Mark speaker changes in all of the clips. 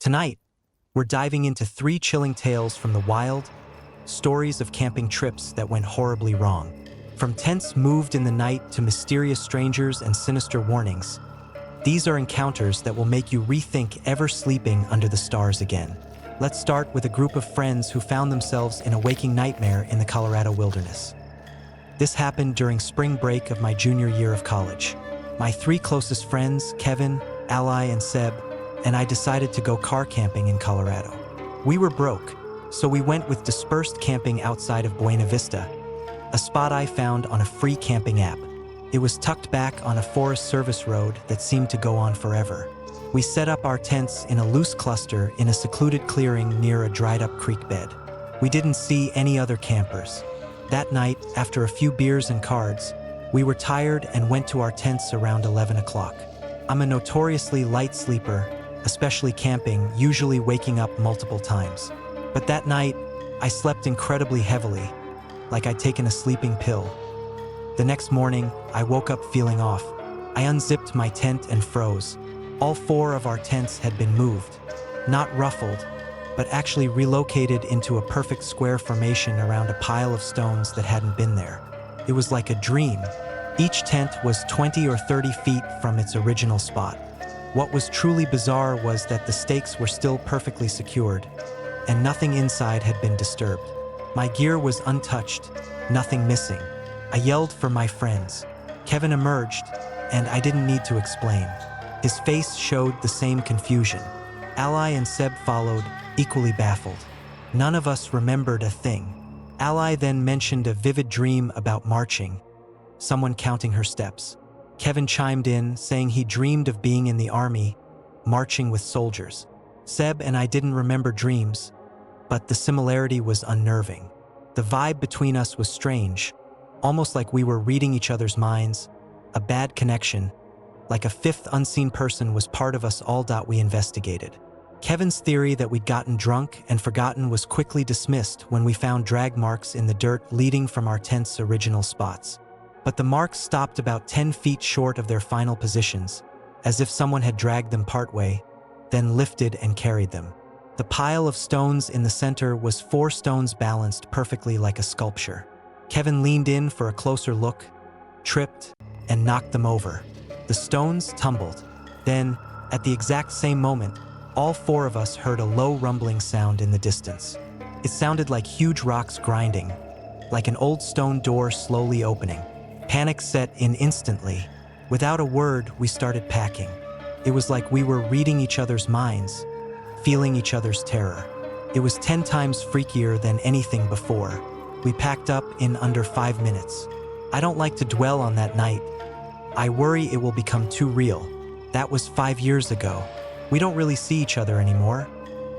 Speaker 1: Tonight, we're diving into 3 chilling tales from the wild, stories of camping trips that went horribly wrong. From tents moved in the night to mysterious strangers and sinister warnings, these are encounters that will make you rethink ever sleeping under the stars again. Let's start with a group of friends who found themselves in a waking nightmare in the Colorado wilderness. This happened during spring break of my junior year of college. My 3 closest friends, Kevin, Ally, and Seb, and I decided to go car camping in Colorado. We were broke, so we went with dispersed camping outside of Buena Vista, a spot I found on a free camping app. It was tucked back on a Forest Service road that seemed to go on forever. We set up our tents in a loose cluster in a secluded clearing near a dried-up creek bed. We didn't see any other campers. That night, after a few beers and cards, we were tired and went to our tents around 11 o'clock. I'm a notoriously light sleeper, especially camping, usually waking up multiple times. But that night, I slept incredibly heavily, like I'd taken a sleeping pill. The next morning, I woke up feeling off. I unzipped my tent and froze. All 4 of our tents had been moved, not ruffled, but actually relocated into a perfect square formation around a pile of stones that hadn't been there. It was like a dream. Each tent was 20 or 30 feet from its original spot. What was truly bizarre was that the stakes were still perfectly secured, and nothing inside had been disturbed. My gear was untouched, nothing missing. I yelled for my friends. Kevin emerged, and I didn't need to explain. His face showed the same confusion. Ally and Seb followed, equally baffled. None of us remembered a thing. Ally then mentioned a vivid dream about marching, someone counting her steps. Kevin chimed in, saying he dreamed of being in the army, marching with soldiers. Seb and I didn't remember dreams, but the similarity was unnerving. The vibe between us was strange, almost like we were reading each other's minds, a bad connection, like a 5th unseen person was part of us all. We investigated. Kevin's theory that we'd gotten drunk and forgotten was quickly dismissed when we found drag marks in the dirt leading from our tent's original spots. But the marks stopped about 10 feet short of their final positions, as if someone had dragged them partway, then lifted and carried them. The pile of stones in the center was 4 stones balanced perfectly like a sculpture. Kevin leaned in for a closer look, tripped, and knocked them over. The stones tumbled. Then, at the exact same moment, all 4 of us heard a low rumbling sound in the distance. It sounded like huge rocks grinding, like an old stone door slowly opening. Panic set in instantly. Without a word, we started packing. It was like we were reading each other's minds, feeling each other's terror. It was 10 times freakier than anything before. We packed up in under 5 minutes. I don't like to dwell on that night. I worry it will become too real. That was 5 years ago. We don't really see each other anymore,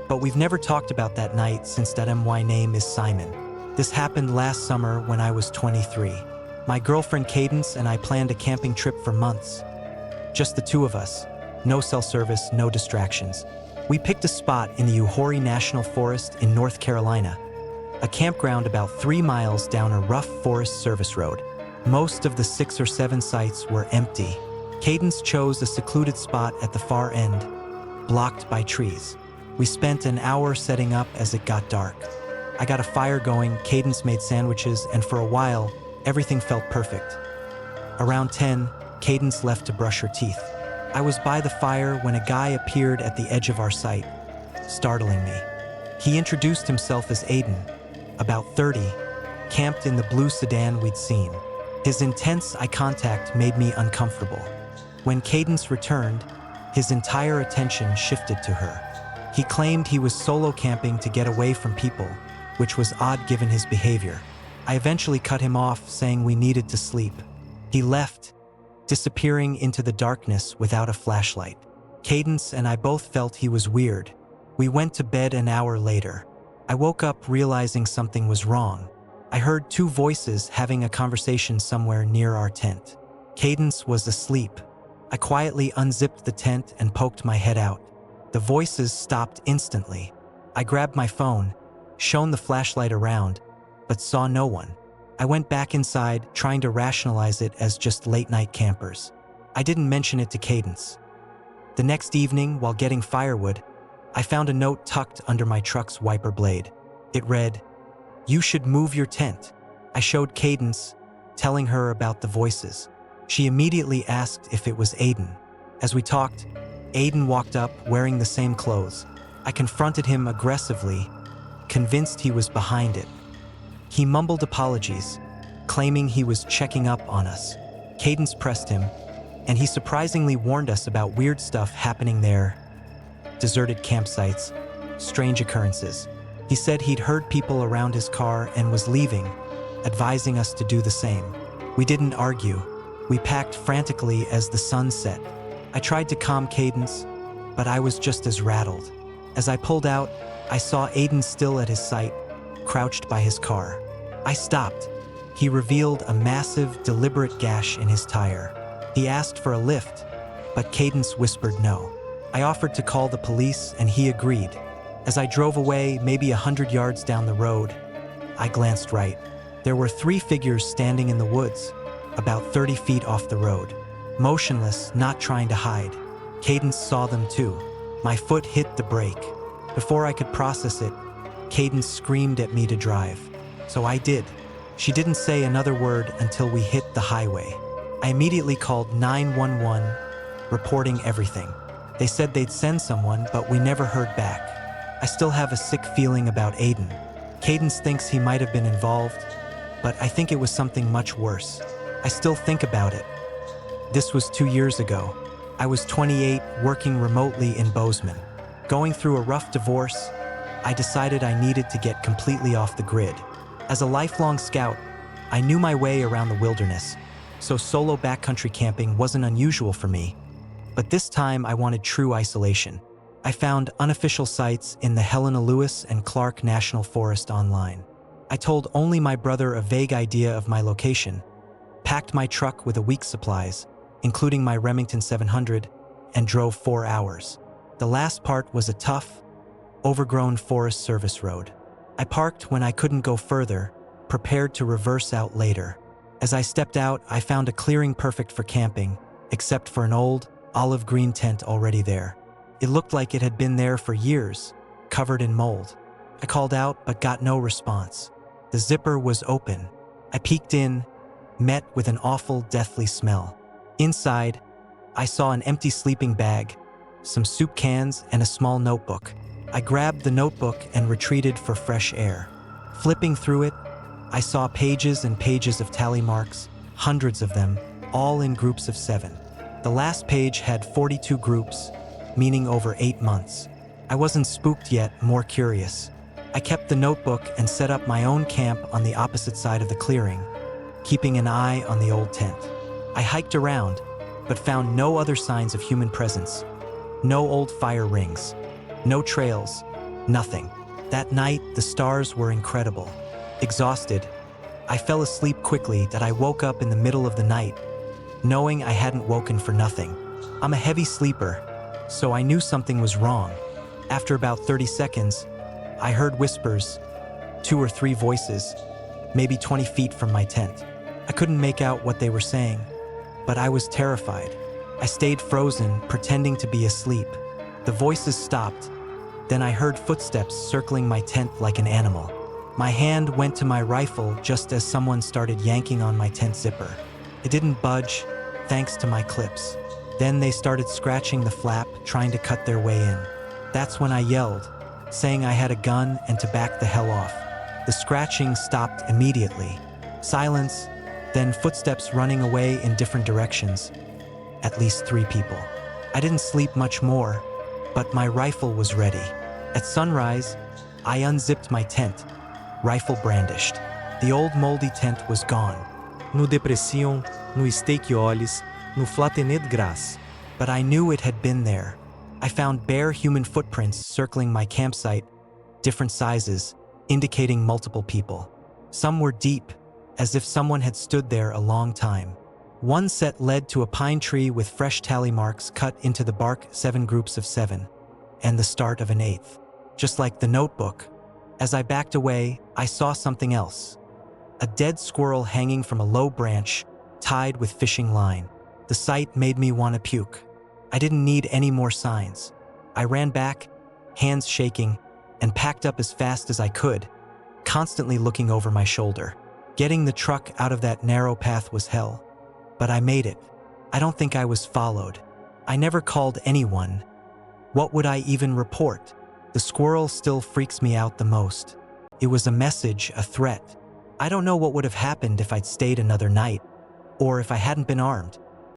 Speaker 1: but we've never talked about that night since that my name is Simon. This happened last summer when I was 23. My girlfriend Cadence and I planned a camping trip for months. Just the 2 of us. No cell service, no distractions. We picked a spot in the Uhori National Forest in North Carolina, a campground about 3 miles down a rough Forest Service road. Most of the 6 or 7 sites were empty. Cadence chose a secluded spot at the far end, blocked by trees. We spent an hour setting up as it got dark. I got a fire going, Cadence made sandwiches, and for a while, everything felt perfect. Around 10, Cadence left to brush her teeth. I was by the fire when a guy appeared at the edge of our site, startling me. He introduced himself as Aiden, about 30, camped in the blue sedan we'd seen. His intense eye contact made me uncomfortable. When Cadence returned, his entire attention shifted to her. He claimed he was solo camping to get away from people, which was odd given his behavior. I eventually cut him off, saying we needed to sleep. He left, disappearing into the darkness without a flashlight. Cadence and I both felt he was weird. We went to bed an hour later. I woke up realizing something was wrong. I heard 2 voices having a conversation somewhere near our tent. Cadence was asleep. I quietly unzipped the tent and poked my head out. The voices stopped instantly. I grabbed my phone, shone the flashlight around, but saw no one. I went back inside, trying to rationalize it as just late-night campers. I didn't mention it to Cadence. The next evening, while getting firewood, I found a note tucked under my truck's wiper blade. It read, "You should move your tent." I showed Cadence, telling her about the voices. She immediately asked if it was Aiden. As we talked, Aiden walked up wearing the same clothes. I confronted him aggressively, convinced he was behind it. He mumbled apologies, claiming he was checking up on us. Cadence pressed him, and he surprisingly warned us about weird stuff happening there. Deserted campsites, strange occurrences. He said he'd heard people around his car and was leaving, advising us to do the same. We didn't argue. We packed frantically as the sun set. I tried to calm Cadence, but I was just as rattled. As I pulled out, I saw Aiden still at his site, crouched by his car. I stopped. He revealed a massive, deliberate gash in his tire. He asked for a lift, but Cadence whispered no. I offered to call the police, and he agreed. As I drove away, maybe 100 yards down the road, I glanced right. There were 3 figures standing in the woods, about 30 feet off the road, motionless, not trying to hide. Cadence saw them too. My foot hit the brake. Before I could process it, Cadence screamed at me to drive. So I did. She didn't say another word until we hit the highway. I immediately called 911, reporting everything. They said they'd send someone, but we never heard back. I still have a sick feeling about Aiden. Cadence thinks he might have been involved, but I think it was something much worse. I still think about it. This was 2 years ago. I was 28, working remotely in Bozeman. Going through a rough divorce, I decided I needed to get completely off the grid. As a lifelong scout, I knew my way around the wilderness, so solo backcountry camping wasn't unusual for me. But this time I wanted true isolation. I found unofficial sites in the Helena Lewis and Clark National Forest online. I told only my brother a vague idea of my location, packed my truck with a week's supplies, including my Remington 700, and drove 4 hours. The last part was a tough, overgrown Forest Service road. I parked when I couldn't go further, prepared to reverse out later. As I stepped out, I found a clearing perfect for camping, except for an old, olive green tent already there. It looked like it had been there for years, covered in mold. I called out, but got no response. The zipper was open. I peeked in, met with an awful, deathly smell. Inside, I saw an empty sleeping bag, some soup cans, and a small notebook. I grabbed the notebook and retreated for fresh air. Flipping through it, I saw pages and pages of tally marks, hundreds of them, all in groups of 7. The last page had 42 groups, meaning over 8 months. I wasn't spooked yet, more curious. I kept the notebook and set up my own camp on the opposite side of the clearing, keeping an eye on the old tent. I hiked around, but found no other signs of human presence. No old fire rings, no trails, nothing. That night, the stars were incredible. Exhausted, I fell asleep quickly that I woke up in the middle of the night, knowing I hadn't woken for nothing. I'm a heavy sleeper, so I knew something was wrong. After about 30 seconds, I heard whispers, 2 or 3 voices, maybe 20 feet from my tent. I couldn't make out what they were saying, but I was terrified. I stayed frozen, pretending to be asleep. The voices stopped. Then I heard footsteps circling my tent like an animal. My hand went to my rifle just as someone started yanking on my tent zipper. It didn't budge, thanks to my clips. Then they started scratching the flap, trying to cut their way in. That's when I yelled, saying I had a gun and to back the hell off. The scratching stopped immediately. Silence, then footsteps running away in different directions. At least 3 people. I didn't sleep much more, but my rifle was ready. At sunrise, I unzipped my tent, rifle brandished. The old moldy tent was gone.
Speaker 2: No depressiam, no steak olhos, no flatened grass.
Speaker 1: But I knew it had been there. I found bare human footprints circling my campsite, different sizes, indicating multiple people. Some were deep, as if someone had stood there a long time. One set led to a pine tree with fresh tally marks cut into the bark, 7 groups of 7, and the start of an 8th. Just like the notebook, as I backed away, I saw something else. A dead squirrel hanging from a low branch, tied with fishing line. The sight made me want to puke. I didn't need any more signs. I ran back, hands shaking, and packed up as fast as I could, constantly looking over my shoulder. Getting the truck out of that narrow path was hell, but I made it. I don't think I was followed. I never called anyone. What would I even report? The squirrel still freaks me out the most. It was a message, a threat. I don't know what would have happened if I'd stayed another night, or if I hadn't been armed.